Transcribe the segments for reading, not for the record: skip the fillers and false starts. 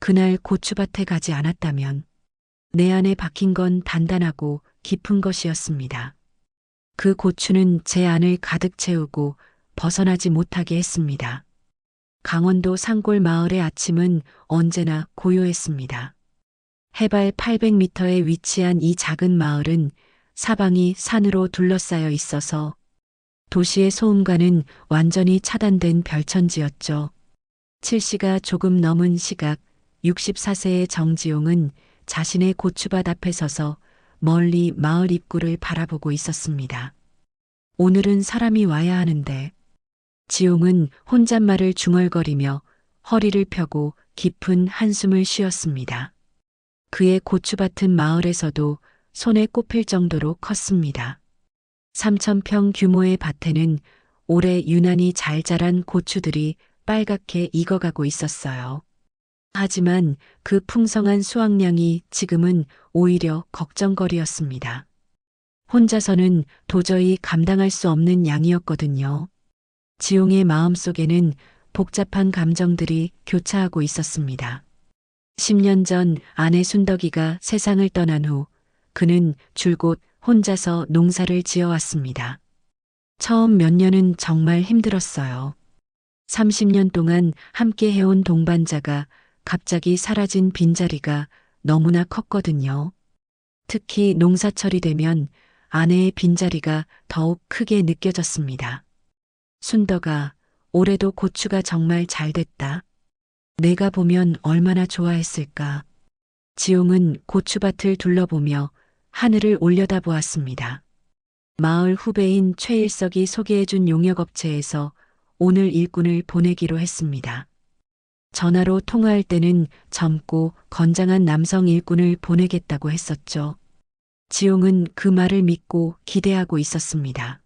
그날 고추밭에 가지 않았다면 내 안에 박힌 건 단단하고 깊은 것이었습니다. 그 고추는 제 안을 가득 채우고 벗어나지 못하게 했습니다. 강원도 산골 마을의 아침은 언제나 고요했습니다. 해발 800m에 위치한 이 작은 마을은 사방이 산으로 둘러싸여 있어서 도시의 소음과는 완전히 차단된 별천지였죠. 7시가 조금 넘은 시각 64세의 정지용은 자신의 고추밭 앞에 서서 멀리 마을 입구를 바라보고 있었습니다. 오늘은 사람이 와야 하는데. 지용은 혼잣말을 중얼거리며 허리를 펴고 깊은 한숨을 쉬었습니다. 그의 고추밭은 마을에서도 손에 꼽힐 정도로 컸습니다. 3,000평 규모의 밭에는 올해 유난히 잘 자란 고추들이 빨갛게 익어가고 있었어요. 하지만 그 풍성한 수확량이 지금은 오히려 걱정거리였습니다. 혼자서는 도저히 감당할 수 없는 양이었거든요. 지용의 마음속에는 복잡한 감정들이 교차하고 있었습니다. 10년 전 아내 순덕이가 세상을 떠난 후 그는 줄곧 혼자서 농사를 지어왔습니다. 처음 몇 년은 정말 힘들었어요. 30년 동안 함께 해온 동반자가 갑자기 사라진 빈자리가 너무나 컸거든요. 특히 농사철이 되면 아내의 빈자리가 더욱 크게 느껴졌습니다. 순덕아, 올해도 고추가 정말 잘 됐다. 내가 보면 얼마나 좋아했을까. 지용은 고추밭을 둘러보며 하늘을 올려다보았습니다. 마을 후배인 최일석이 소개해준 용역업체에서 오늘 일꾼을 보내기로 했습니다. 전화로 통화할 때는 젊고 건장한 남성 일꾼을 보내겠다고 했었죠. 지용은 그 말을 믿고 기대하고 있었습니다.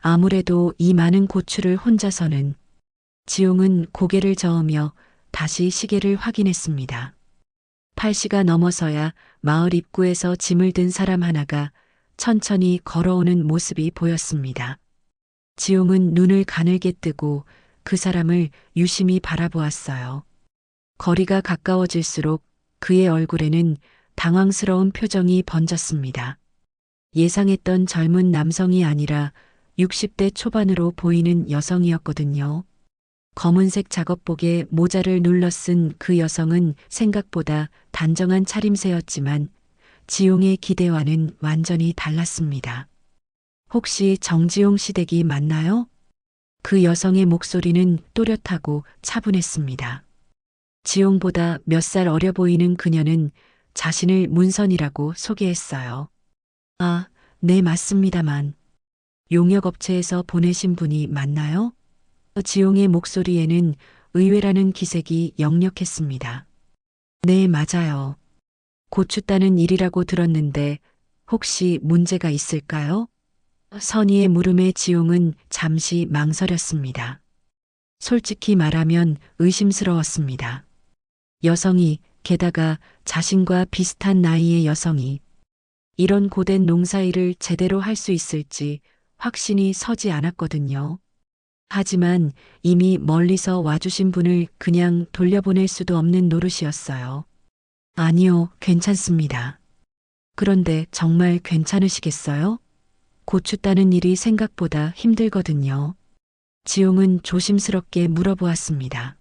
아무래도 이 많은 고추를 혼자서는. 지용은 고개를 저으며 다시 시계를 확인했습니다. 8시가 넘어서야 마을 입구에서 짐을 든 사람 하나가 천천히 걸어오는 모습이 보였습니다. 지용은 눈을 가늘게 뜨고 그 사람을 유심히 바라보았어요. 거리가 가까워질수록 그의 얼굴에는 당황스러운 표정이 번졌습니다. 예상했던 젊은 남성이 아니라 60대 초반으로 보이는 여성이었거든요. 검은색 작업복에 모자를 눌러 쓴 그 여성은 생각보다 단정한 차림새였지만 지용의 기대와는 완전히 달랐습니다. 혹시 정지용 씨 댁이 맞나요? 그 여성의 목소리는 또렷하고 차분했습니다. 지용보다 몇 살 어려 보이는 그녀는 자신을 문선이라고 소개했어요. 아, 네, 맞습니다만. 용역업체에서 보내신 분이 맞나요? 지용의 목소리에는 의외라는 기색이 역력했습니다. 네, 맞아요. 고추 따는 일이라고 들었는데 혹시 문제가 있을까요? 선의의 물음에 지용은 잠시 망설였습니다. 솔직히 말하면 의심스러웠습니다. 여성이, 게다가 자신과 비슷한 나이의 여성이 이런 고된 농사일을 제대로 할 수 있을지 확신이 서지 않았거든요. 하지만 이미 멀리서 와주신 분을 그냥 돌려보낼 수도 없는 노릇이었어요. 아니요, 괜찮습니다. 그런데 정말 괜찮으시겠어요? 고추 따는 일이 생각보다 힘들거든요. 지용은 조심스럽게 물어보았습니다.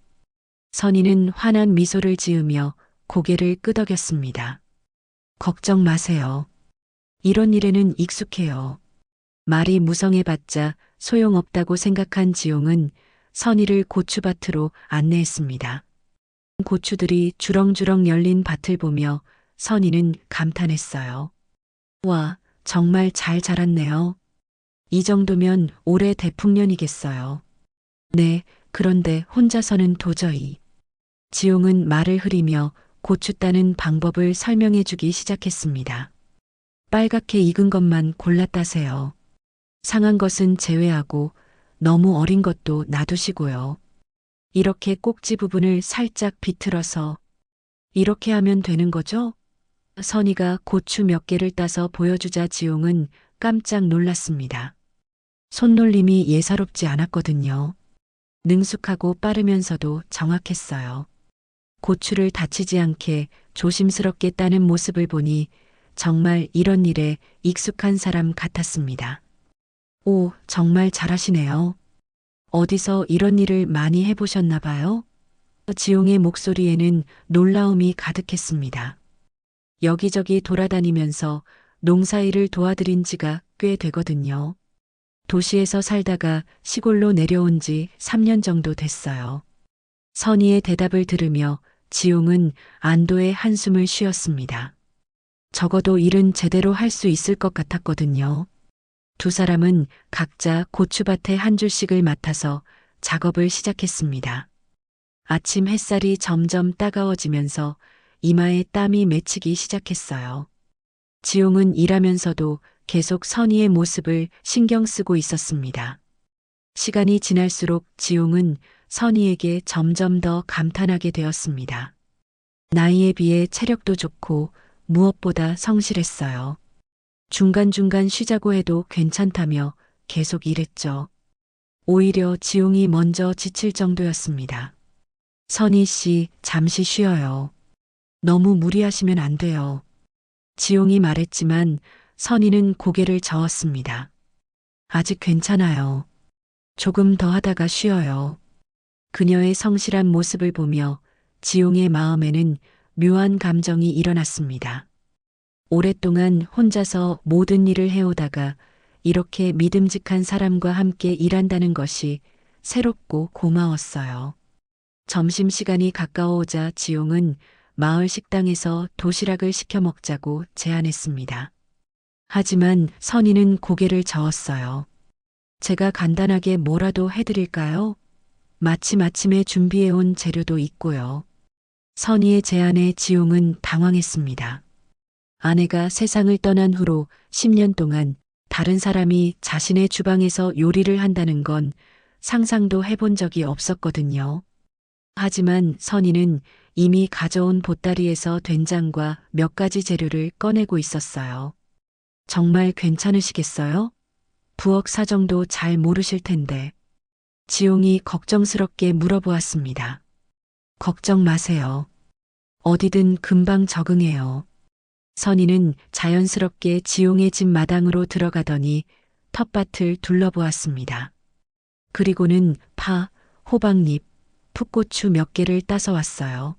선희는 환한 미소를 지으며 고개를 끄덕였습니다. 걱정 마세요. 이런 일에는 익숙해요. 말이 무성해봤자 소용없다고 생각한 지용은 선희를 고추밭으로 안내했습니다. 고추들이 주렁주렁 열린 밭을 보며 선희는 감탄했어요. 와, 정말 잘 자랐네요. 이 정도면 올해 대풍년이겠어요. 네, 그런데 혼자서는 도저히. 지용은 말을 흐리며 고추 따는 방법을 설명해 주기 시작했습니다. 빨갛게 익은 것만 골라 따세요. 상한 것은 제외하고 너무 어린 것도 놔두시고요. 이렇게 꼭지 부분을 살짝 비틀어서 이렇게 하면 되는 거죠? 선희가 고추 몇 개를 따서 보여주자 지용은 깜짝 놀랐습니다. 손놀림이 예사롭지 않았거든요. 능숙하고 빠르면서도 정확했어요. 고추를 다치지 않게 조심스럽게 따는 모습을 보니 정말 이런 일에 익숙한 사람 같았습니다. 오, 정말 잘하시네요. 어디서 이런 일을 많이 해보셨나 봐요? 지용의 목소리에는 놀라움이 가득했습니다. 여기저기 돌아다니면서 농사일을 도와드린 지가 꽤 되거든요. 도시에서 살다가 시골로 내려온 지 3년 정도 됐어요. 선희의 대답을 들으며 지용은 안도의 한숨을 쉬었습니다. 적어도 일은 제대로 할 수 있을 것 같았거든요. 두 사람은 각자 고추밭의 한 줄씩을 맡아서 작업을 시작했습니다. 아침 햇살이 점점 따가워지면서 이마에 땀이 맺히기 시작했어요. 지용은 일하면서도 계속 선희의 모습을 신경 쓰고 있었습니다. 시간이 지날수록 지용은 선희에게 점점 더 감탄하게 되었습니다. 나이에 비해 체력도 좋고 무엇보다 성실했어요. 중간중간 쉬자고 해도 괜찮다며 계속 일했죠. 오히려 지용이 먼저 지칠 정도였습니다. 선희 씨, 잠시 쉬어요. 너무 무리하시면 안 돼요. 지용이 말했지만 선희는 고개를 저었습니다. 아직 괜찮아요. 조금 더 하다가 쉬어요. 그녀의 성실한 모습을 보며 지용의 마음에는 묘한 감정이 일어났습니다. 오랫동안 혼자서 모든 일을 해오다가 이렇게 믿음직한 사람과 함께 일한다는 것이 새롭고 고마웠어요. 점심시간이 가까워오자 지용은 마을 식당에서 도시락을 시켜 먹자고 제안했습니다. 하지만 선희는 고개를 저었어요. 제가 간단하게 뭐라도 해드릴까요? 마침 아침에 준비해온 재료도 있고요. 선희의 제안에 지용은 당황했습니다. 아내가 세상을 떠난 후로 10년 동안 다른 사람이 자신의 주방에서 요리를 한다는 건 상상도 해본 적이 없었거든요. 하지만 선희는 이미 가져온 보따리에서 된장과 몇 가지 재료를 꺼내고 있었어요. 정말 괜찮으시겠어요? 부엌 사정도 잘 모르실 텐데. 지용이 걱정스럽게 물어보았습니다. 걱정 마세요. 어디든 금방 적응해요. 선희는 자연스럽게 지용의 집 마당으로 들어가더니 텃밭을 둘러보았습니다. 그리고는 파, 호박잎, 풋고추 몇 개를 따서 왔어요.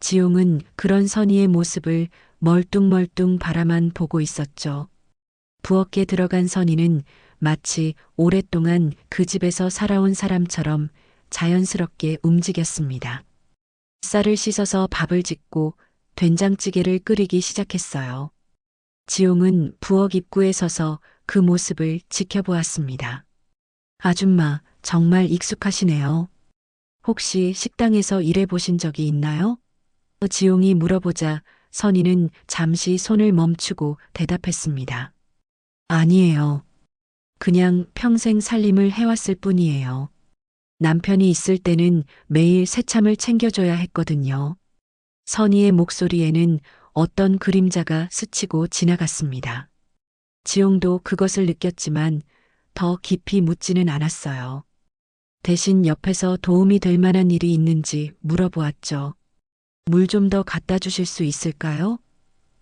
지용은 그런 선희의 모습을 멀뚱멀뚱 바라만 보고 있었죠. 부엌에 들어간 선희는 마치 오랫동안 그 집에서 살아온 사람처럼 자연스럽게 움직였습니다. 쌀을 씻어서 밥을 짓고 된장찌개를 끓이기 시작했어요. 지용은 부엌 입구에 서서 그 모습을 지켜보았습니다. 아줌마, 정말 익숙하시네요. 혹시 식당에서 일해보신 적이 있나요? 지용이 물어보자 선희는 잠시 손을 멈추고 대답했습니다. 아니에요. 그냥 평생 살림을 해왔을 뿐이에요. 남편이 있을 때는 매일 새참을 챙겨줘야 했거든요. 선희의 목소리에는 어떤 그림자가 스치고 지나갔습니다. 지용도 그것을 느꼈지만 더 깊이 묻지는 않았어요. 대신 옆에서 도움이 될 만한 일이 있는지 물어보았죠. 물 좀 더 갖다 주실 수 있을까요?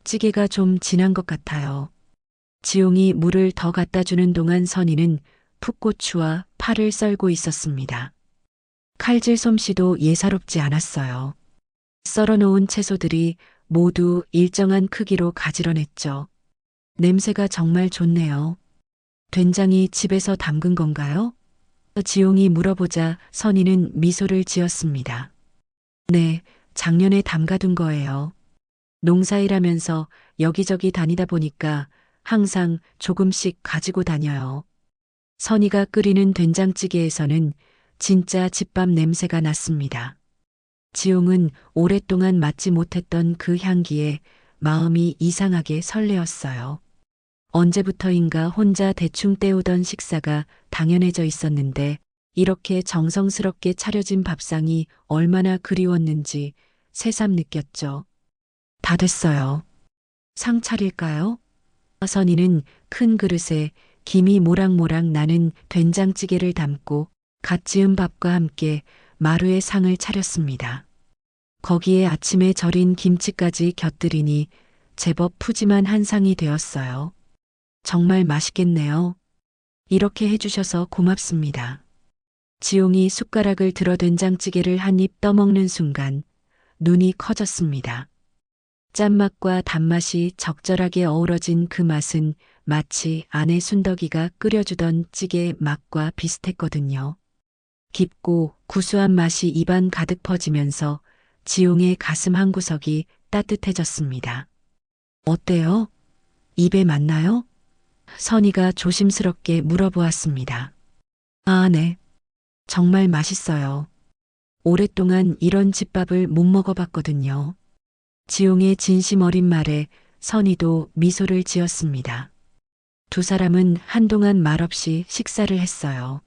찌개가 좀 진한 것 같아요. 지용이 물을 더 갖다 주는 동안 선희는 풋고추와 파를 썰고 있었습니다. 칼질 솜씨도 예사롭지 않았어요. 썰어놓은 채소들이 모두 일정한 크기로 가지런했죠. 냄새가 정말 좋네요. 된장이 집에서 담근 건가요? 지용이 물어보자 선희는 미소를 지었습니다. 네, 작년에 담가둔 거예요. 농사일하면서 여기저기 다니다 보니까 항상 조금씩 가지고 다녀요. 선희가 끓이는 된장찌개에서는 진짜 집밥 냄새가 났습니다. 지용은 오랫동안 맡지 못했던 그 향기에 마음이 이상하게 설레었어요. 언제부터인가 혼자 대충 때우던 식사가 당연해져 있었는데 이렇게 정성스럽게 차려진 밥상이 얼마나 그리웠는지 새삼 느꼈죠. 다 됐어요. 상 차릴까요? 선희는 큰 그릇에 김이 모락모락 나는 된장찌개를 담고 갓 지은 밥과 함께 마루에 상을 차렸습니다. 거기에 아침에 절인 김치까지 곁들이니 제법 푸짐한 한상이 되었어요. 정말 맛있겠네요. 이렇게 해주셔서 고맙습니다. 지용이 숟가락을 들어 된장찌개를 한 입 떠먹는 순간 눈이 커졌습니다. 짠맛과 단맛이 적절하게 어우러진 그 맛은 마치 아내 순덕이가 끓여주던 찌개의 맛과 비슷했거든요. 깊고 구수한 맛이 입안 가득 퍼지면서 지용의 가슴 한구석이 따뜻해졌습니다. 어때요? 입에 맞나요? 선희가 조심스럽게 물어보았습니다. 아, 네. 정말 맛있어요. 오랫동안 이런 집밥을 못 먹어봤거든요. 지용의 진심 어린 말에 선희도 미소를 지었습니다. 두 사람은 한동안 말없이 식사를 했어요.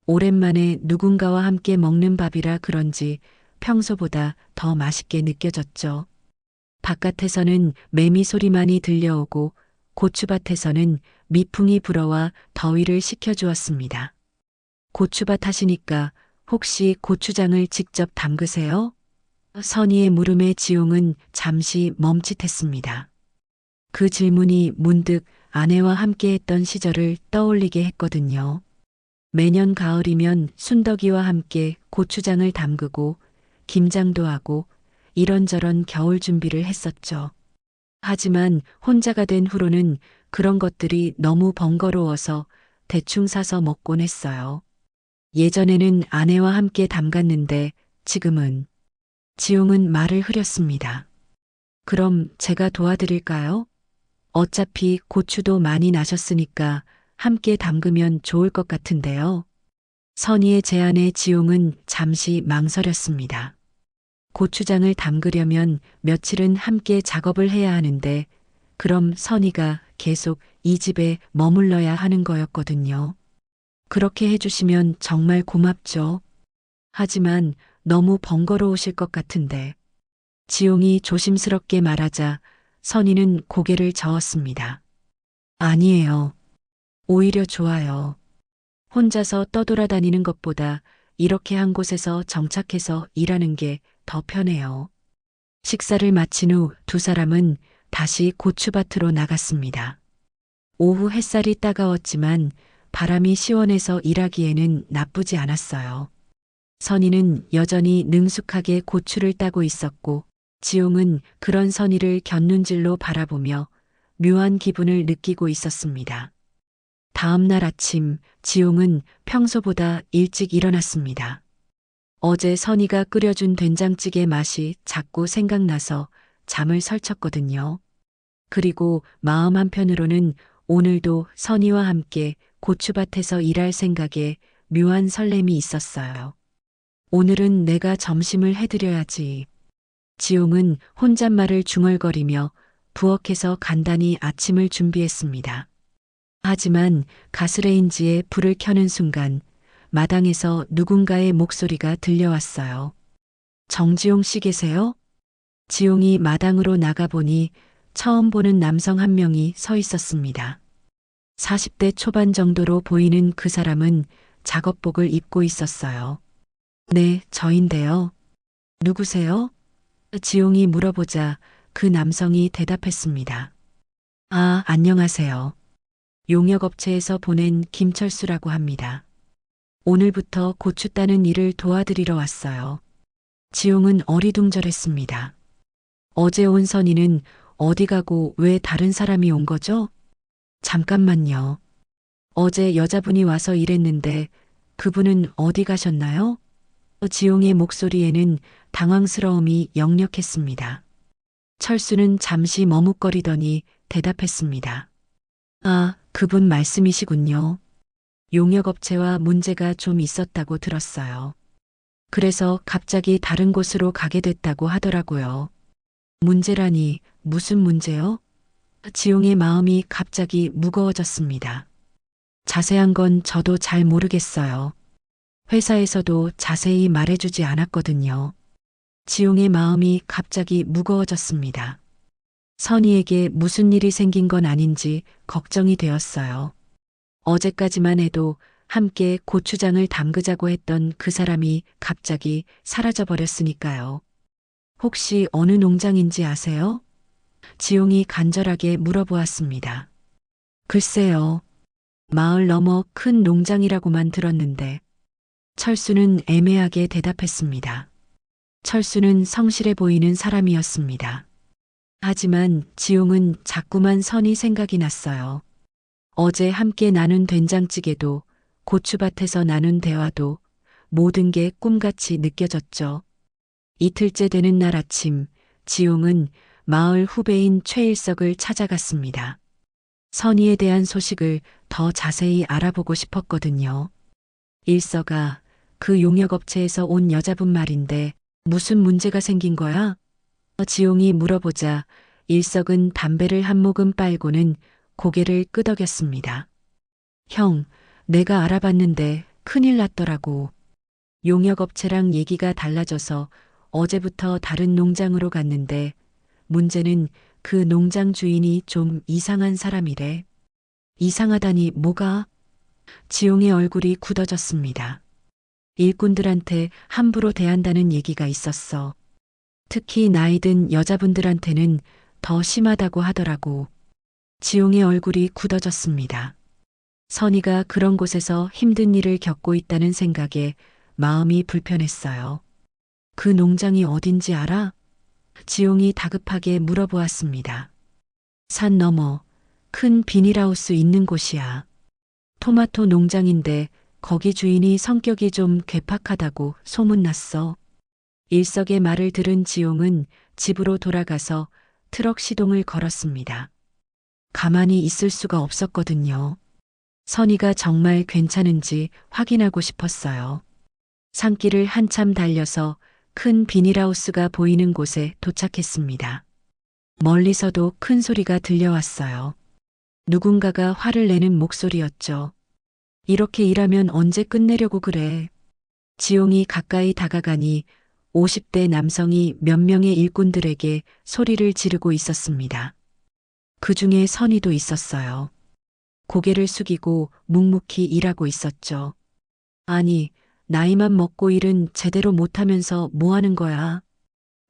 오랜만에 누군가와 함께 먹는 밥이라 그런지 평소보다 더 맛있게 느껴졌죠. 바깥에서는 매미 소리만이 들려오고 고추밭에서는 미풍이 불어와 더위를 식혀주었습니다. 고추밭 하시니까 혹시 고추장을 직접 담그세요? 선희의 물음에 지용은 잠시 멈칫했습니다. 그 질문이 문득 아내와 함께했던 시절을 떠올리게 했거든요. 매년 가을이면 순덕이와 함께 고추장을 담그고 김장도 하고 이런저런 겨울 준비를 했었죠. 하지만 혼자가 된 후로는 그런 것들이 너무 번거로워서 대충 사서 먹곤 했어요. 예전에는 아내와 함께 담갔는데 지금은 지용은 말을 흐렸습니다. 그럼 제가 도와드릴까요? 어차피 고추도 많이 나셨으니까 함께 담그면 좋을 것 같은데요. 선희의 제안에 지용은 잠시 망설였습니다. 고추장을 담그려면 며칠은 함께 작업을 해야 하는데 그럼 선희가 계속 이 집에 머물러야 하는 거였거든요. 그렇게 해주시면 정말 고맙죠. 하지만 너무 번거로우실 것 같은데. 지용이 조심스럽게 말하자 선희는 고개를 저었습니다. 아니에요. 오히려 좋아요. 혼자서 떠돌아다니는 것보다 이렇게 한 곳에서 정착해서 일하는 게 더 편해요. 식사를 마친 후 두 사람은 다시 고추밭으로 나갔습니다. 오후 햇살이 따가웠지만 바람이 시원해서 일하기에는 나쁘지 않았어요. 선희는 여전히 능숙하게 고추를 따고 있었고 지용은 그런 선희를 곁눈질로 바라보며 묘한 기분을 느끼고 있었습니다. 다음 날 아침 지용은 평소보다 일찍 일어났습니다. 어제 선희가 끓여준 된장찌개 맛이 자꾸 생각나서 잠을 설쳤거든요. 그리고 마음 한편으로는 오늘도 선희와 함께 고추밭에서 일할 생각에 묘한 설렘이 있었어요. 오늘은 내가 점심을 해드려야지. 지용은 혼잣말을 중얼거리며 부엌에서 간단히 아침을 준비했습니다. 하지만 가스레인지에 불을 켜는 순간 마당에서 누군가의 목소리가 들려왔어요. 정지용 씨 계세요? 지용이 마당으로 나가보니 처음 보는 남성 한 명이 서 있었습니다. 40대 초반 정도로 보이는 그 사람은 작업복을 입고 있었어요. 네, 저인데요. 누구세요? 지용이 물어보자 그 남성이 대답했습니다. 아, 안녕하세요. 용역업체에서 보낸 김철수라고 합니다. 오늘부터 고추 따는 일을 도와드리러 왔어요. 지용은 어리둥절했습니다. 어제 온 선희는 어디 가고 왜 다른 사람이 온 거죠? 잠깐만요. 어제 여자분이 와서 일했는데 그분은 어디 가셨나요? 지용의 목소리에는 당황스러움이 역력했습니다. 철수는 잠시 머뭇거리더니 대답했습니다. 아, 그분 말씀이시군요. 용역업체와 문제가 좀 있었다고 들었어요. 그래서 갑자기 다른 곳으로 가게 됐다고 하더라고요. 문제라니 무슨 문제요? 지용의 마음이 갑자기 무거워졌습니다. 자세한 건 저도 잘 모르겠어요. 회사에서도 자세히 말해주지 않았거든요. 지용의 마음이 갑자기 무거워졌습니다. 선희에게 무슨 일이 생긴 건 아닌지 걱정이 되었어요. 어제까지만 해도 함께 고추장을 담그자고 했던 그 사람이 갑자기 사라져 버렸으니까요. 혹시 어느 농장인지 아세요? 지용이 간절하게 물어보았습니다. 글쎄요. 마을 너머 큰 농장이라고만 들었는데 철수는 애매하게 대답했습니다. 철수는 성실해 보이는 사람이었습니다. 하지만 지용은 자꾸만 선이 생각이 났어요. 어제 함께 나눈 된장찌개도 고추밭에서 나눈 대화도 모든 게 꿈같이 느껴졌죠. 이틀째 되는 날 아침, 지용은 마을 후배인 최일석을 찾아갔습니다. 선희에 대한 소식을 더 자세히 알아보고 싶었거든요. 일석아, 그 용역업체에서 온 여자분 말인데 무슨 문제가 생긴 거야? 지용이 물어보자 일석은 담배를 한 모금 빨고는 고개를 끄덕였습니다. 형, 내가 알아봤는데 큰일 났더라고. 용역업체랑 얘기가 달라져서 어제부터 다른 농장으로 갔는데 문제는 그 농장 주인이 좀 이상한 사람이래. 이상하다니 뭐가? 지용의 얼굴이 굳어졌습니다. 일꾼들한테 함부로 대한다는 얘기가 있었어. 특히 나이 든 여자분들한테는 더 심하다고 하더라고. 지용의 얼굴이 굳어졌습니다. 선희가 그런 곳에서 힘든 일을 겪고 있다는 생각에 마음이 불편했어요. 그 농장이 어딘지 알아? 지용이 다급하게 물어보았습니다. 산 너머 큰 비닐하우스 있는 곳이야. 토마토 농장인데 거기 주인이 성격이 좀 괴팍하다고 소문났어. 일석의 말을 들은 지용은 집으로 돌아가서 트럭 시동을 걸었습니다. 가만히 있을 수가 없었거든요. 선희가 정말 괜찮은지 확인하고 싶었어요. 산길을 한참 달려서 큰 비닐하우스가 보이는 곳에 도착했습니다. 멀리서도 큰 소리가 들려왔어요. 누군가가 화를 내는 목소리였죠. 이렇게 일하면 언제 끝내려고 그래. 지용이 가까이 다가가니 50대 남성이 몇 명의 일꾼들에게 소리를 지르고 있었습니다. 그 중에 선희도 있었어요. 고개를 숙이고 묵묵히 일하고 있었죠. 아니, 나이만 먹고 일은 제대로 못하면서 뭐 하는 거야?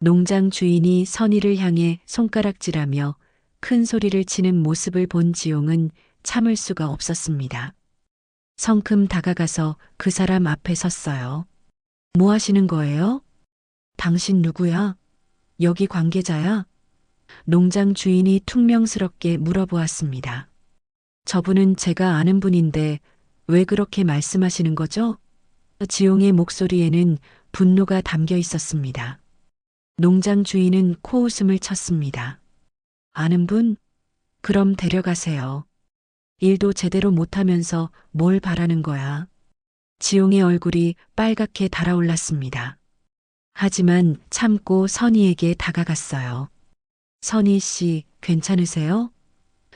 농장 주인이 선희를 향해 손가락질하며 큰 소리를 치는 모습을 본 지용은 참을 수가 없었습니다. 성큼 다가가서 그 사람 앞에 섰어요. 뭐 하시는 거예요? 당신 누구야? 여기 관계자야? 농장 주인이 퉁명스럽게 물어보았습니다. 저분은 제가 아는 분인데 왜 그렇게 말씀하시는 거죠? 지용의 목소리에는 분노가 담겨 있었습니다. 농장 주인은 코웃음을 쳤습니다. 아는 분? 그럼 데려가세요. 일도 제대로 못하면서 뭘 바라는 거야? 지용의 얼굴이 빨갛게 달아올랐습니다. 하지만 참고 선희에게 다가갔어요. 선희 씨, 괜찮으세요?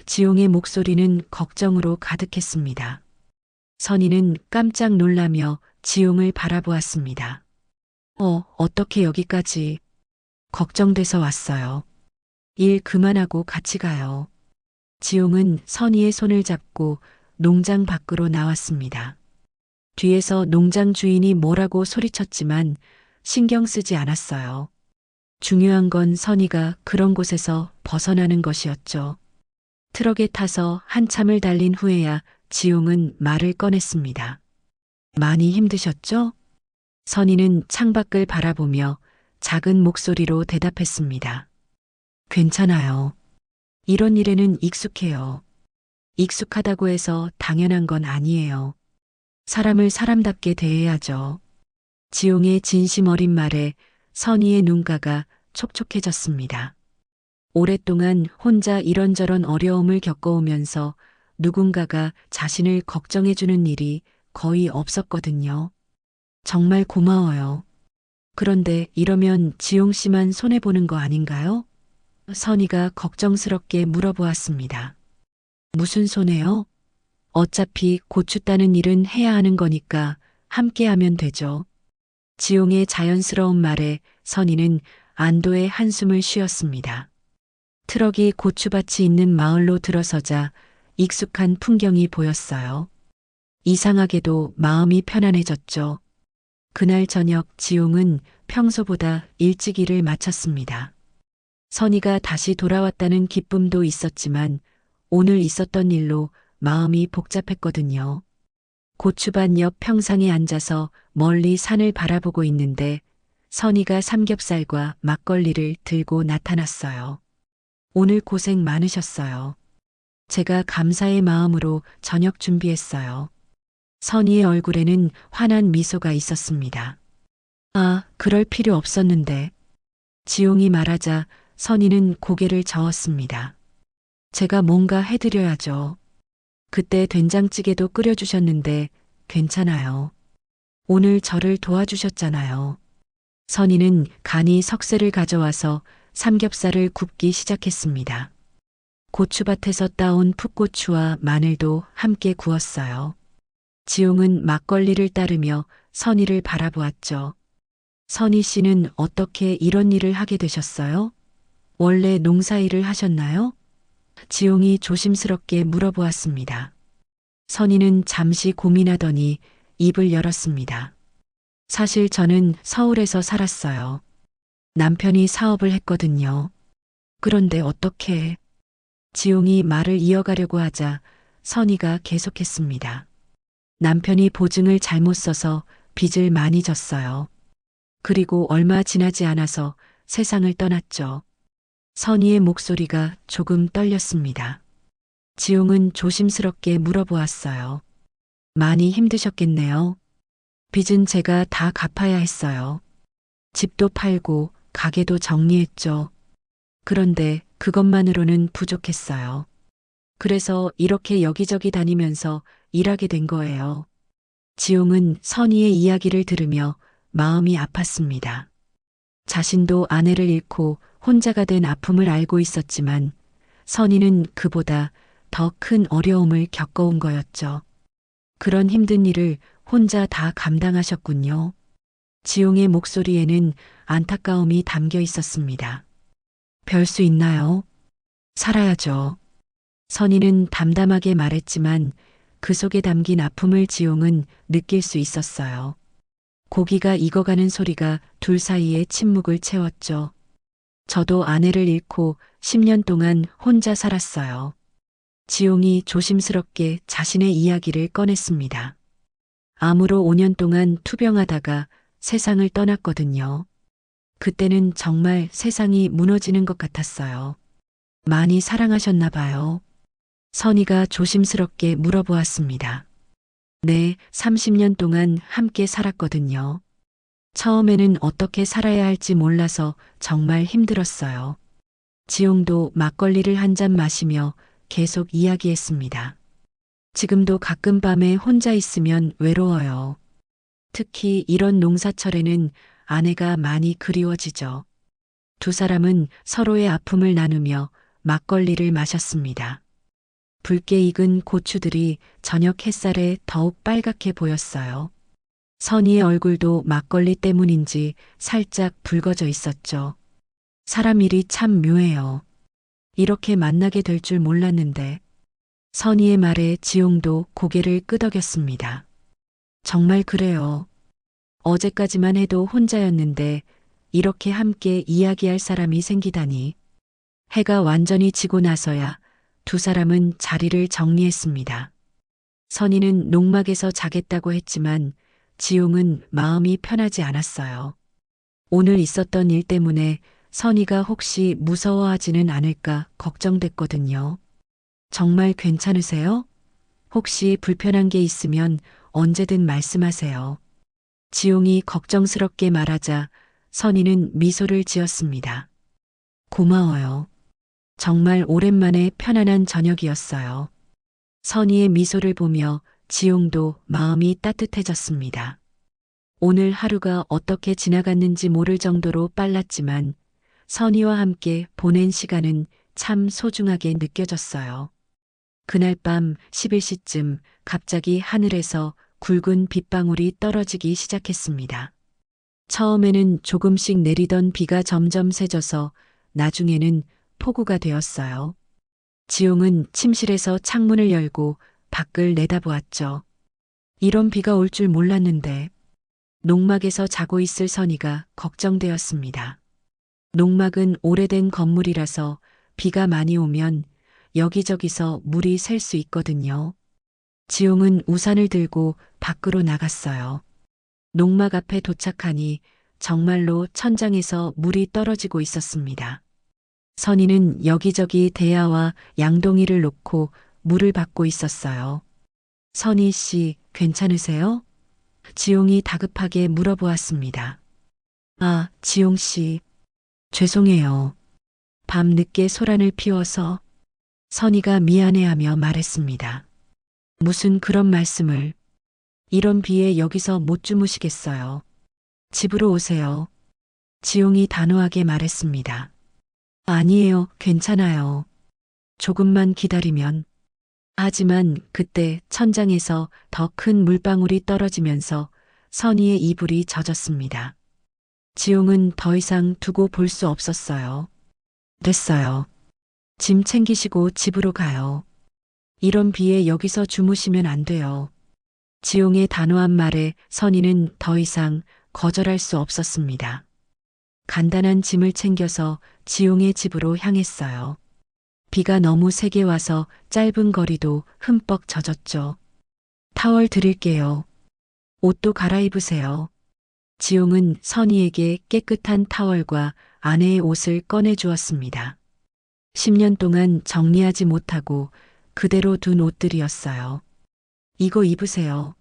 지용의 목소리는 걱정으로 가득했습니다. 선희는 깜짝 놀라며 지용을 바라보았습니다. 어떻게 여기까지? 걱정돼서 왔어요. 일 그만하고 같이 가요. 지용은 선희의 손을 잡고 농장 밖으로 나왔습니다. 뒤에서 농장 주인이 뭐라고 소리쳤지만 신경 쓰지 않았어요. 중요한 건 선희가 그런 곳에서 벗어나는 것이었죠. 트럭에 타서 한참을 달린 후에야 지용은 말을 꺼냈습니다. 많이 힘드셨죠? 선희는 창밖을 바라보며 작은 목소리로 대답했습니다. 괜찮아요. 이런 일에는 익숙해요. 익숙하다고 해서 당연한 건 아니에요. 사람을 사람답게 대해야죠. 지용의 진심 어린 말에 선희의 눈가가 촉촉해졌습니다. 오랫동안 혼자 이런저런 어려움을 겪어오면서 누군가가 자신을 걱정해주는 일이 거의 없었거든요. 정말 고마워요. 그런데 이러면 지용 씨만 손해보는 거 아닌가요? 선희가 걱정스럽게 물어보았습니다. 무슨 손해요? 어차피 고추 따는 일은 해야 하는 거니까 함께 하면 되죠. 지용의 자연스러운 말에 선희는 안도의 한숨을 쉬었습니다. 트럭이 고추밭이 있는 마을로 들어서자 익숙한 풍경이 보였어요. 이상하게도 마음이 편안해졌죠. 그날 저녁 지용은 평소보다 일찍 일을 마쳤습니다. 선이가 다시 돌아왔다는 기쁨도 있었지만 오늘 있었던 일로 마음이 복잡했거든요. 고추밭 옆 평상에 앉아서 멀리 산을 바라보고 있는데 선이가 삼겹살과 막걸리를 들고 나타났어요. 오늘 고생 많으셨어요. 제가 감사의 마음으로 저녁 준비했어요. 선희의 얼굴에는 환한 미소가 있었습니다. 아, 그럴 필요 없었는데. 지용이 말하자 선희는 고개를 저었습니다. 제가 뭔가 해드려야죠. 그때 된장찌개도 끓여주셨는데 괜찮아요. 오늘 저를 도와주셨잖아요. 선희는 간이 석쇠를 가져와서 삼겹살을 굽기 시작했습니다. 고추밭에서 따온 풋고추와 마늘도 함께 구웠어요. 지용은 막걸리를 따르며 선희를 바라보았죠. 선희 씨는 어떻게 이런 일을 하게 되셨어요? 원래 농사일을 하셨나요? 지용이 조심스럽게 물어보았습니다. 선희는 잠시 고민하더니 입을 열었습니다. 사실 저는 서울에서 살았어요. 남편이 사업을 했거든요. 그런데 어떻게? 지용이 말을 이어가려고 하자 선희가 계속했습니다. 남편이 보증을 잘못 써서 빚을 많이 졌어요. 그리고 얼마 지나지 않아서 세상을 떠났죠. 선희의 목소리가 조금 떨렸습니다. 지용은 조심스럽게 물어보았어요. 많이 힘드셨겠네요. 빚은 제가 다 갚아야 했어요. 집도 팔고 가게도 정리했죠. 그런데 그것만으로는 부족했어요. 그래서 이렇게 여기저기 다니면서 일하게 된 거예요. 지용은 선희의 이야기를 들으며 마음이 아팠습니다. 자신도 아내를 잃고 혼자가 된 아픔을 알고 있었지만 선희는 그보다 더 큰 어려움을 겪어온 거였죠. 그런 힘든 일을 혼자 다 감당하셨군요. 지용의 목소리에는 안타까움이 담겨 있었습니다. 별 수 있나요? 살아야죠. 선희는 담담하게 말했지만 그 속에 담긴 아픔을 지용은 느낄 수 있었어요. 고기가 익어가는 소리가 둘 사이의 침묵을 채웠죠. 저도 아내를 잃고 10년 동안 혼자 살았어요. 지용이 조심스럽게 자신의 이야기를 꺼냈습니다. 암으로 5년 동안 투병하다가 세상을 떠났거든요. 그때는 정말 세상이 무너지는 것 같았어요. 많이 사랑하셨나 봐요. 선희가 조심스럽게 물어보았습니다. 네, 30년 동안 함께 살았거든요. 처음에는 어떻게 살아야 할지 몰라서 정말 힘들었어요. 지용도 막걸리를 한 잔 마시며 계속 이야기했습니다. 지금도 가끔 밤에 혼자 있으면 외로워요. 특히 이런 농사철에는 아내가 많이 그리워지죠. 두 사람은 서로의 아픔을 나누며 막걸리를 마셨습니다. 붉게 익은 고추들이 저녁 햇살에 더욱 빨갛게 보였어요. 선희의 얼굴도 막걸리 때문인지 살짝 붉어져 있었죠. 사람 일이 참 묘해요. 이렇게 만나게 될 줄 몰랐는데. 선희의 말에 지용도 고개를 끄덕였습니다. 정말 그래요. 어제까지만 해도 혼자였는데 이렇게 함께 이야기할 사람이 생기다니. 해가 완전히 지고 나서야 두 사람은 자리를 정리했습니다. 선희는 농막에서 자겠다고 했지만 지용은 마음이 편하지 않았어요. 오늘 있었던 일 때문에 선희가 혹시 무서워하지는 않을까 걱정됐거든요. 정말 괜찮으세요? 혹시 불편한 게 있으면 언제든 말씀하세요. 지용이 걱정스럽게 말하자 선희는 미소를 지었습니다. 고마워요. 정말 오랜만에 편안한 저녁이었어요. 선희의 미소를 보며 지용도 마음이 따뜻해졌습니다. 오늘 하루가 어떻게 지나갔는지 모를 정도로 빨랐지만 선희와 함께 보낸 시간은 참 소중하게 느껴졌어요. 그날 밤 11시쯤 갑자기 하늘에서 굵은 빗방울이 떨어지기 시작했습니다. 처음에는 조금씩 내리던 비가 점점 세져서 나중에는 폭우가 되었어요. 지용은 침실에서 창문을 열고 밖을 내다보았죠. 이런 비가 올 줄 몰랐는데 농막에서 자고 있을 선이가 걱정되었습니다. 농막은 오래된 건물이라서 비가 많이 오면 여기저기서 물이 셀 수 있거든요. 지용은 우산을 들고 밖으로 나갔어요. 농막 앞에 도착하니 정말로 천장에서 물이 떨어지고 있었습니다. 선이는 여기저기 대야와 양동이를 놓고 물을 받고 있었어요. 선희 씨, 괜찮으세요? 지용이 다급하게 물어보았습니다. 아, 지용 씨, 죄송해요. 밤 늦게 소란을 피워서 선희가 미안해하며 말했습니다. 무슨 그런 말씀을. 이런 비에 여기서 못 주무시겠어요. 집으로 오세요. 지용이 단호하게 말했습니다. 아니에요, 괜찮아요. 조금만 기다리면. 하지만 그때 천장에서 더 큰 물방울이 떨어지면서 선희의 이불이 젖었습니다. 지용은 더 이상 두고 볼 수 없었어요. 됐어요. 짐 챙기시고 집으로 가요. 이런 비에 여기서 주무시면 안 돼요. 지용의 단호한 말에 선희는 더 이상 거절할 수 없었습니다. 간단한 짐을 챙겨서 지용의 집으로 향했어요. 비가 너무 세게 와서 짧은 거리도 흠뻑 젖었죠. 타월 드릴게요. 옷도 갈아입으세요. 지용은 선희에게 깨끗한 타월과 아내의 옷을 꺼내 주었습니다. 10년 동안 정리하지 못하고 그대로 둔 옷들이었어요. 이거 입으세요.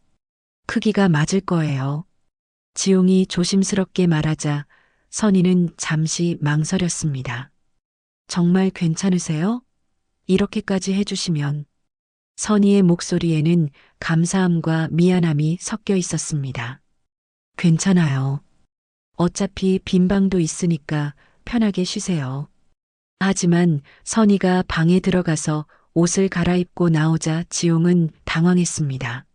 크기가 맞을 거예요. 지용이 조심스럽게 말하자 선희는 잠시 망설였습니다. 정말 괜찮으세요? 이렇게까지 해주시면. 선희의 목소리에는 감사함과 미안함이 섞여 있었습니다. 괜찮아요. 어차피 빈 방도 있으니까 편하게 쉬세요. 하지만 선희가 방에 들어가서 옷을 갈아입고 나오자 지용은 당황했습니다.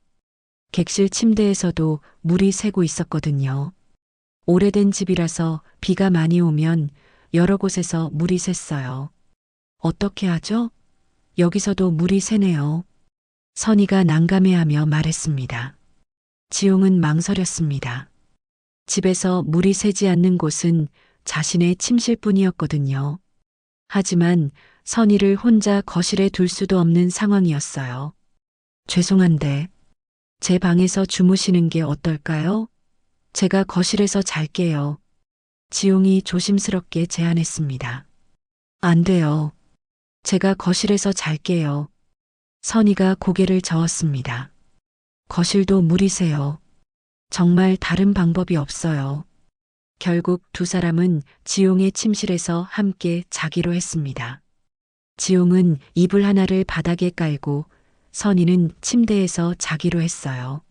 객실 침대에서도 물이 새고 있었거든요. 오래된 집이라서 비가 많이 오면 여러 곳에서 물이 샜어요. 어떻게 하죠? 여기서도 물이 새네요. 선희가 난감해하며 말했습니다. 지용은 망설였습니다. 집에서 물이 새지 않는 곳은 자신의 침실뿐이었거든요. 하지만 선희를 혼자 거실에 둘 수도 없는 상황이었어요. 죄송한데 제 방에서 주무시는 게 어떨까요? 제가 거실에서 잘게요. 지용이 조심스럽게 제안했습니다. 안 돼요. 제가 거실에서 잘게요. 선희가 고개를 저었습니다. 거실도 물이 새요. 정말 다른 방법이 없어요. 결국 두 사람은 지용의 침실에서 함께 자기로 했습니다. 지용은 이불 하나를 바닥에 깔고 선희는 침대에서 자기로 했어요.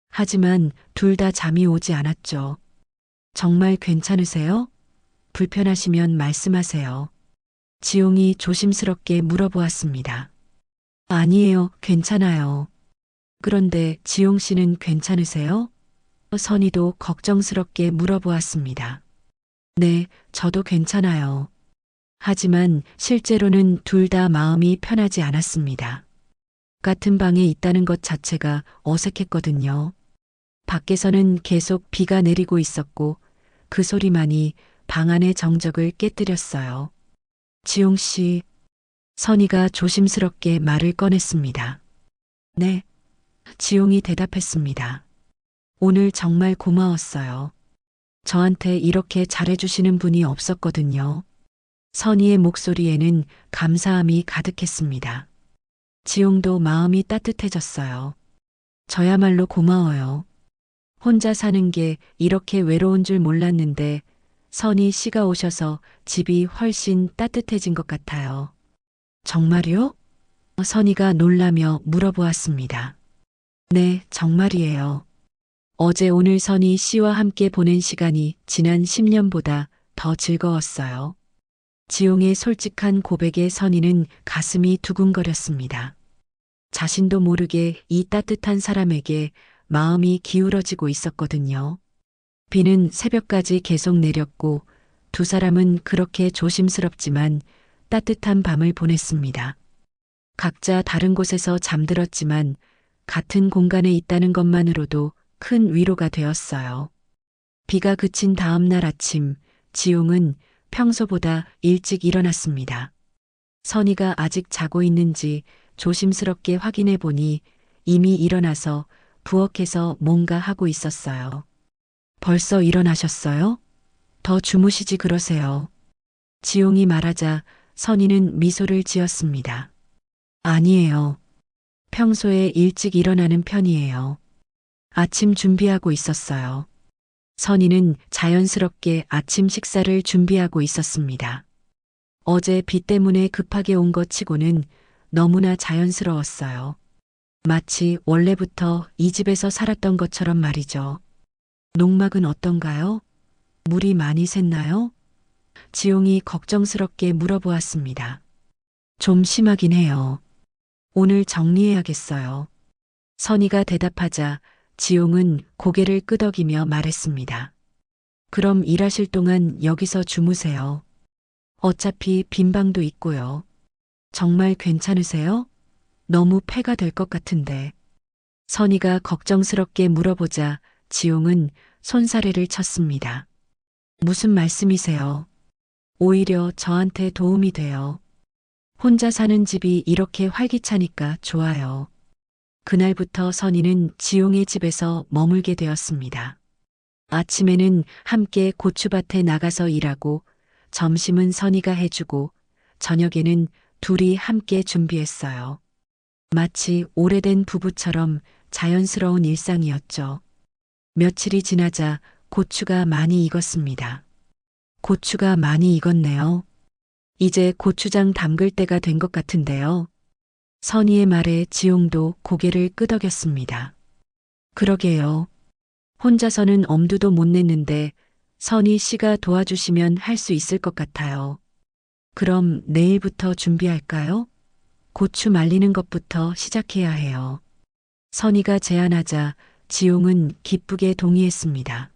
하지만 둘 다 잠이 오지 않았죠. 정말 괜찮으세요? 불편하시면 말씀하세요. 지용이 조심스럽게 물어보았습니다. 아니에요, 괜찮아요. 그런데 지용 씨는 괜찮으세요? 선희도 걱정스럽게 물어보았습니다. 네, 저도 괜찮아요. 하지만 실제로는 둘 다 마음이 편하지 않았습니다. 같은 방에 있다는 것 자체가 어색했거든요. 밖에서는 계속 비가 내리고 있었고 그 소리만이 방 안의 정적을 깨뜨렸어요. 지용 씨, 선희가 조심스럽게 말을 꺼냈습니다. 네, 지용이 대답했습니다. 오늘 정말 고마웠어요. 저한테 이렇게 잘해주시는 분이 없었거든요. 선희의 목소리에는 감사함이 가득했습니다. 지용도 마음이 따뜻해졌어요. 저야말로 고마워요. 혼자 사는 게 이렇게 외로운 줄 몰랐는데 선희 씨가 오셔서 집이 훨씬 따뜻해진 것 같아요. 정말요? 선희가 놀라며 물어보았습니다. 네, 정말이에요. 어제 오늘 선희 씨와 함께 보낸 시간이 지난 10년보다 더 즐거웠어요. 지용의 솔직한 고백에 선희는 가슴이 두근거렸습니다. 자신도 모르게 이 따뜻한 사람에게 마음이 기울어지고 있었거든요. 비는 새벽까지 계속 내렸고 두 사람은 그렇게 조심스럽지만 따뜻한 밤을 보냈습니다. 각자 다른 곳에서 잠들었지만 같은 공간에 있다는 것만으로도 큰 위로가 되었어요. 비가 그친 다음 날 아침, 지용은 평소보다 일찍 일어났습니다. 선희가 아직 자고 있는지 조심스럽게 확인해 보니 이미 일어나서 부엌에서 뭔가 하고 있었어요. 벌써 일어나셨어요? 더 주무시지 그러세요. 지용이 말하자 선희는 미소를 지었습니다. 아니에요. 평소에 일찍 일어나는 편이에요. 아침 준비하고 있었어요. 선희는 자연스럽게 아침 식사를 준비하고 있었습니다. 어제 비 때문에 급하게 온 것 치고는 너무나 자연스러웠어요. 마치 원래부터 이 집에서 살았던 것처럼 말이죠. 농막은 어떤가요? 물이 많이 샜나요? 지용이 걱정스럽게 물어보았습니다. 좀 심하긴 해요. 오늘 정리해야겠어요. 선희가 대답하자 지용은 고개를 끄덕이며 말했습니다. 그럼 일하실 동안 여기서 주무세요. 어차피 빈 방도 있고요. 정말 괜찮으세요? 너무 폐가 될 것 같은데. 선희가 걱정스럽게 물어보자 지용은 손사래를 쳤습니다. 무슨 말씀이세요? 오히려 저한테 도움이 돼요. 혼자 사는 집이 이렇게 활기차니까 좋아요. 그날부터 선희는 지용의 집에서 머물게 되었습니다. 아침에는 함께 고추밭에 나가서 일하고 점심은 선희가 해주고 저녁에는 둘이 함께 준비했어요. 마치 오래된 부부처럼 자연스러운 일상이었죠. 며칠이 지나자 고추가 많이 익었습니다. 고추가 많이 익었네요. 이제 고추장 담글 때가 된 것 같은데요. 선희의 말에 지용도 고개를 끄덕였습니다. 그러게요. 혼자서는 엄두도 못 냈는데 선희 씨가 도와주시면 할 수 있을 것 같아요. 그럼 내일부터 준비할까요? 고추 말리는 것부터 시작해야 해요. 선희가 제안하자 지용은 기쁘게 동의했습니다.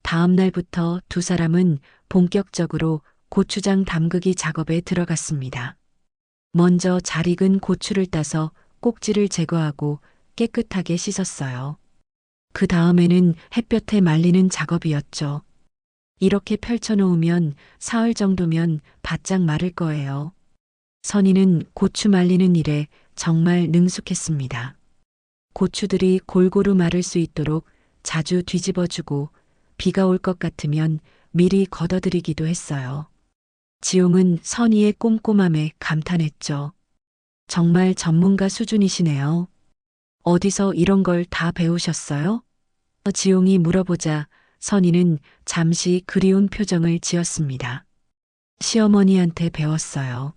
다음 날부터 두 사람은 본격적으로 고추장 담그기 작업에 들어갔습니다. 먼저 잘 익은 고추를 따서 꼭지를 제거하고 깨끗하게 씻었어요. 그 다음에는 햇볕에 말리는 작업이었죠. 이렇게 펼쳐놓으면 사흘 정도면 바짝 마를 거예요. 선희는 고추 말리는 일에 정말 능숙했습니다. 고추들이 골고루 마를 수 있도록 자주 뒤집어주고 비가 올 것 같으면 미리 걷어들이기도 했어요. 지용은 선희의 꼼꼼함에 감탄했죠. 정말 전문가 수준이시네요. 어디서 이런 걸 다 배우셨어요? 지용이 물어보자 선희는 잠시 그리운 표정을 지었습니다. 시어머니한테 배웠어요.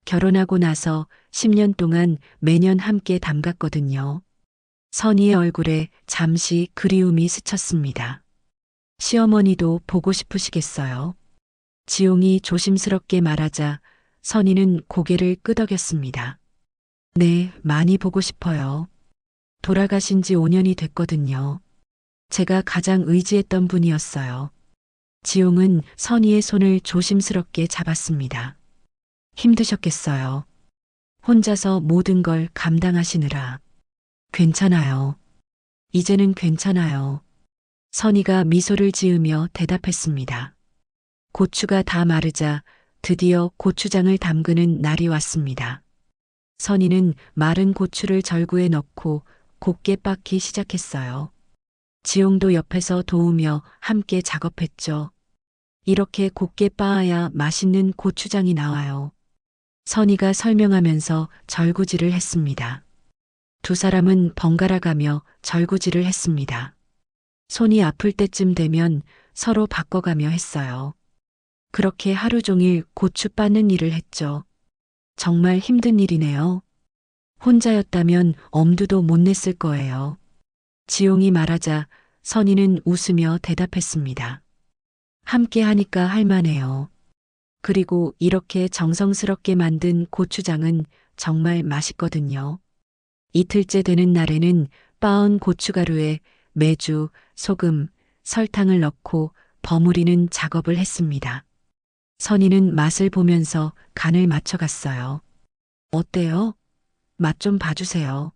결혼하고 나서 10년 동안 매년 함께 담갔거든요. 선희의 얼굴에 잠시 그리움이 스쳤습니다. 시어머니도 보고 싶으시겠어요? 지용이 조심스럽게 말하자 선희는 고개를 끄덕였습니다. 네, 많이 보고 싶어요. 돌아가신 지 5년이 됐거든요. 제가 가장 의지했던 분이었어요. 지용은 선희의 손을 조심스럽게 잡았습니다. 힘드셨겠어요. 혼자서 모든 걸 감당하시느라. 괜찮아요. 이제는 괜찮아요. 선희가 미소를 지으며 대답했습니다. 고추가 다 마르자 드디어 고추장을 담그는 날이 왔습니다. 선희는 마른 고추를 절구에 넣고 곱게 빻기 시작했어요. 지용도 옆에서 도우며 함께 작업했죠. 이렇게 곱게 빻아야 맛있는 고추장이 나와요. 선희가 설명하면서 절구질을 했습니다. 두 사람은 번갈아 가며 절구질을 했습니다. 손이 아플 때쯤 되면 서로 바꿔가며 했어요. 그렇게 하루 종일 고추 빻는 일을 했죠. 정말 힘든 일이네요. 혼자였다면 엄두도 못 냈을 거예요. 지용이 말하자 선희는 웃으며 대답했습니다. 함께 하니까 할만해요. 그리고 이렇게 정성스럽게 만든 고추장은 정말 맛있거든요. 이틀째 되는 날에는 빻은 고춧가루에 매주, 소금, 설탕을 넣고 버무리는 작업을 했습니다. 선희는 맛을 보면서 간을 맞춰갔어요. 어때요? 맛 좀 봐주세요.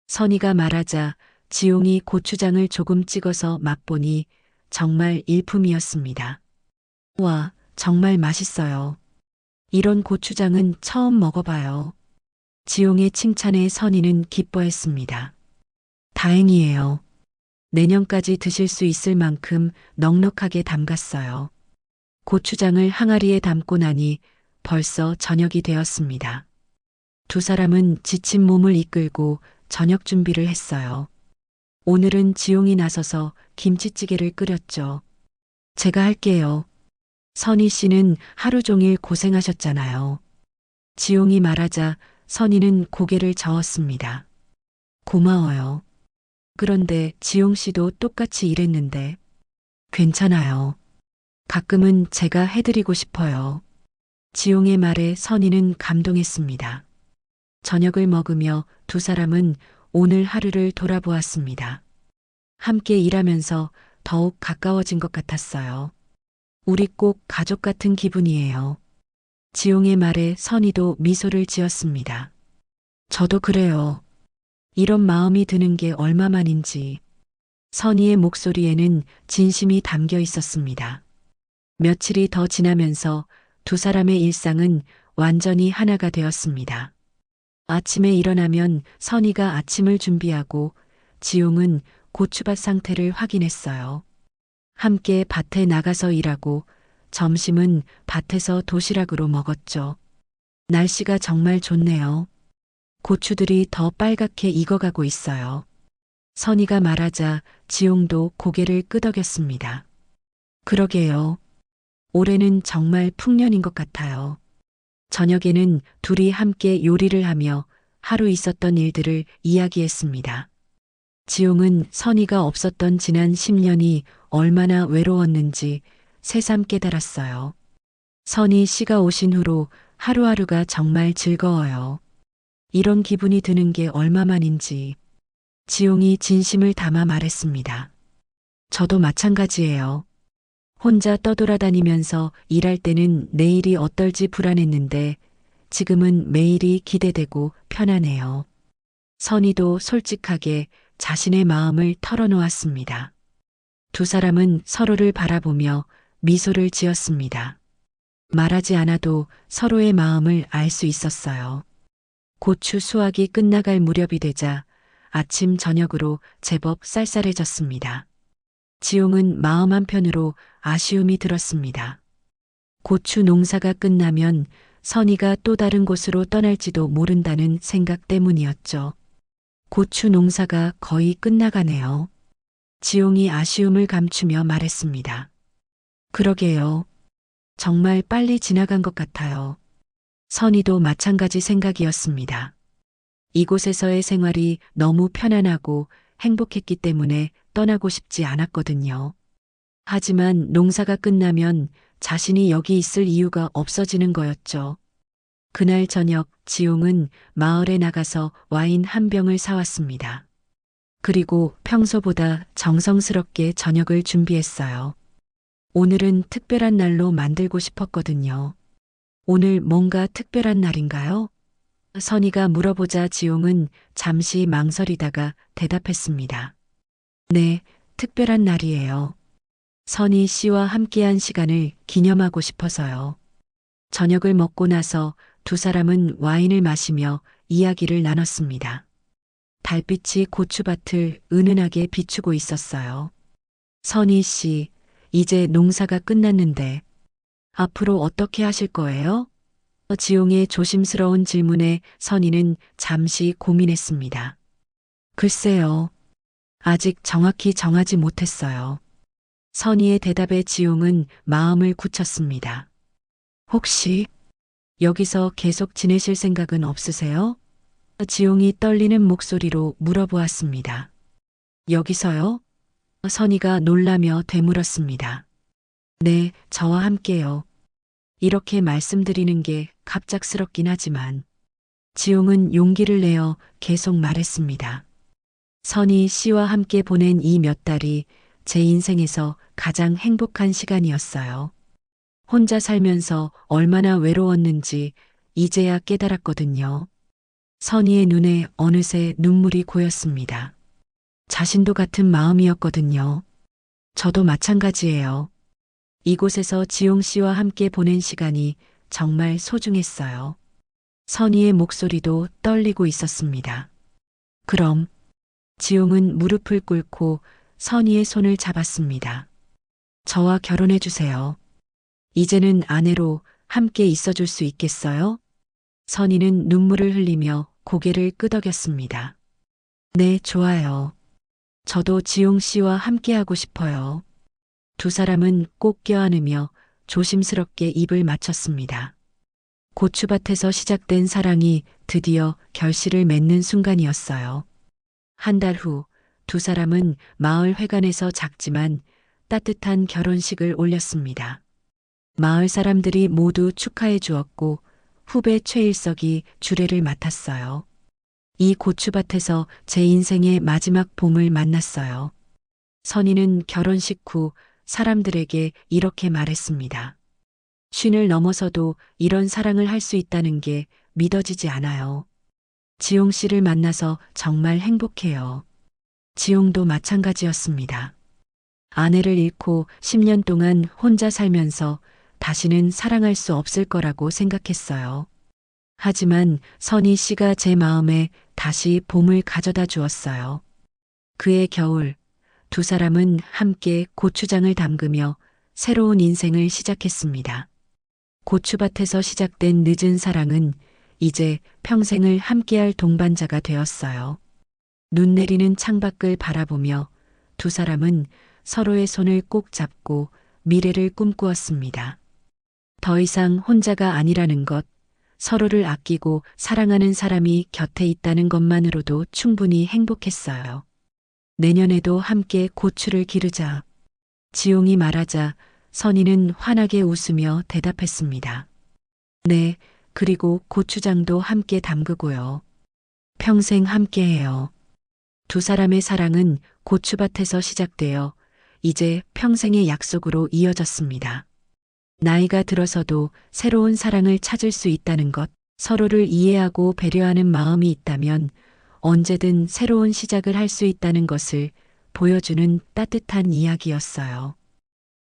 선희가 말하자 지용이 고추장을 조금 찍어서 맛보니 정말 일품이었습니다. 와, 정말 맛있어요. 이런 고추장은 처음 먹어봐요. 지용의 칭찬에 선희는 기뻐했습니다. 다행이에요. 내년까지 드실 수 있을 만큼 넉넉하게 담갔어요. 고추장을 항아리에 담고 나니 벌써 저녁이 되었습니다. 두 사람은 지친 몸을 이끌고 저녁 준비를 했어요. 오늘은 지용이 나서서 김치찌개를 끓였죠. 제가 할게요. 선희 씨는 하루 종일 고생하셨잖아요. 지용이 말하자 선희는 고개를 저었습니다. 고마워요. 그런데 지용 씨도 똑같이 일했는데. 괜찮아요. 가끔은 제가 해드리고 싶어요. 지용의 말에 선희는 감동했습니다. 저녁을 먹으며 두 사람은 오늘 하루를 돌아보았습니다. 함께 일하면서 더욱 가까워진 것 같았어요. 우리 꼭 가족 같은 기분이에요. 지용의 말에 선희도 미소를 지었습니다. 저도 그래요. 이런 마음이 드는 게 얼마만인지. 선희의 목소리에는 진심이 담겨 있었습니다. 며칠이 더 지나면서 두 사람의 일상은 완전히 하나가 되었습니다. 아침에 일어나면 선희가 아침을 준비하고 지용은 고추밭 상태를 확인했어요. 함께 밭에 나가서 일하고 점심은 밭에서 도시락으로 먹었죠. 날씨가 정말 좋네요. 고추들이 더 빨갛게 익어가고 있어요. 선희가 말하자 지용도 고개를 끄덕였습니다. 그러게요. 올해는 정말 풍년인 것 같아요. 저녁에는 둘이 함께 요리를 하며 하루 있었던 일들을 이야기했습니다. 지용은 선희가 없었던 지난 10년이 얼마나 외로웠는지 새삼 깨달았어요. 선희 씨가 오신 후로 하루하루가 정말 즐거워요. 이런 기분이 드는 게 얼마만인지. 지용이 진심을 담아 말했습니다. 저도 마찬가지예요. 혼자 떠돌아다니면서 일할 때는 내일이 어떨지 불안했는데 지금은 매일이 기대되고 편하네요. 선희도 솔직하게 자신의 마음을 털어놓았습니다. 두 사람은 서로를 바라보며 미소를 지었습니다. 말하지 않아도 서로의 마음을 알 수 있었어요. 고추 수확이 끝나갈 무렵이 되자 아침 저녁으로 제법 쌀쌀해졌습니다. 지용은 마음 한편으로 아쉬움이 들었습니다. 고추 농사가 끝나면 선희가 또 다른 곳으로 떠날지도 모른다는 생각 때문이었죠. 고추 농사가 거의 끝나가네요. 지용이 아쉬움을 감추며 말했습니다. 그러게요. 정말 빨리 지나간 것 같아요. 선희도 마찬가지 생각이었습니다. 이곳에서의 생활이 너무 편안하고 행복했기 때문에 떠나고 싶지 않았거든요. 하지만 농사가 끝나면 자신이 여기 있을 이유가 없어지는 거였죠. 그날 저녁 지용은 마을에 나가서 와인 한 병을 사왔습니다. 그리고 평소보다 정성스럽게 저녁을 준비했어요. 오늘은 특별한 날로 만들고 싶었거든요. 오늘 뭔가 특별한 날인가요? 선희가 물어보자 지용은 잠시 망설이다가 대답했습니다. 네, 특별한 날이에요. 선희 씨와 함께한 시간을 기념하고 싶어서요. 저녁을 먹고 나서 두 사람은 와인을 마시며 이야기를 나눴습니다. 달빛이 고추밭을 은은하게 비추고 있었어요. 선희 씨, 이제 농사가 끝났는데 앞으로 어떻게 하실 거예요? 지용의 조심스러운 질문에 선희는 잠시 고민했습니다. 글쎄요. 아직 정확히 정하지 못했어요. 선희의 대답에 지용은 마음을 굳혔습니다. 혹시 여기서 계속 지내실 생각은 없으세요? 지용이 떨리는 목소리로 물어보았습니다. 여기서요? 선희가 놀라며 되물었습니다. 네, 저와 함께요. 이렇게 말씀드리는 게 갑작스럽긴 하지만 지용은 용기를 내어 계속 말했습니다. 선희 씨와 함께 보낸 이 몇 달이 제 인생에서 가장 행복한 시간이었어요. 혼자 살면서 얼마나 외로웠는지 이제야 깨달았거든요. 선희의 눈에 어느새 눈물이 고였습니다. 자신도 같은 마음이었거든요. 저도 마찬가지예요. 이곳에서 지용 씨와 함께 보낸 시간이 정말 소중했어요. 선희의 목소리도 떨리고 있었습니다. 그럼 지용은 무릎을 꿇고 선희의 손을 잡았습니다. 저와 결혼해 주세요. 이제는 아내로 함께 있어 줄 수 있겠어요? 선희는 눈물을 흘리며 고개를 끄덕였습니다. 네, 좋아요. 저도 지용 씨와 함께 하고 싶어요. 두 사람은 꼭 껴안으며 조심스럽게 입을 맞췄습니다. 고추밭에서 시작된 사랑이 드디어 결실을 맺는 순간이었어요. 한 달 후 두 사람은 마을 회관에서 작지만 따뜻한 결혼식을 올렸습니다. 마을 사람들이 모두 축하해 주었고 후배 최일석이 주례를 맡았어요. 이 고추밭에서 제 인생의 마지막 봄을 만났어요. 선희는 결혼식 후 사람들에게 이렇게 말했습니다. 쉰을 넘어서도 이런 사랑을 할 수 있다는 게 믿어지지 않아요. 지용 씨를 만나서 정말 행복해요. 지용도 마찬가지였습니다. 아내를 잃고 10년 동안 혼자 살면서 다시는 사랑할 수 없을 거라고 생각했어요. 하지만 선희 씨가 제 마음에 다시 봄을 가져다 주었어요. 그해 겨울, 두 사람은 함께 고추장을 담그며 새로운 인생을 시작했습니다. 고추밭에서 시작된 늦은 사랑은 이제 평생을 함께할 동반자가 되었어요. 눈 내리는 창밖을 바라보며 두 사람은 서로의 손을 꼭 잡고 미래를 꿈꾸었습니다. 더 이상 혼자가 아니라는 것, 서로를 아끼고 사랑하는 사람이 곁에 있다는 것만으로도 충분히 행복했어요. 내년에도 함께 고추를 기르자. 지용이 말하자 선희는 환하게 웃으며 대답했습니다. 네, 그리고 고추장도 함께 담그고요. 평생 함께해요. 두 사람의 사랑은 고추밭에서 시작되어 이제 평생의 약속으로 이어졌습니다. 나이가 들어서도 새로운 사랑을 찾을 수 있다는 것, 서로를 이해하고 배려하는 마음이 있다면 언제든 새로운 시작을 할 수 있다는 것을 보여주는 따뜻한 이야기였어요.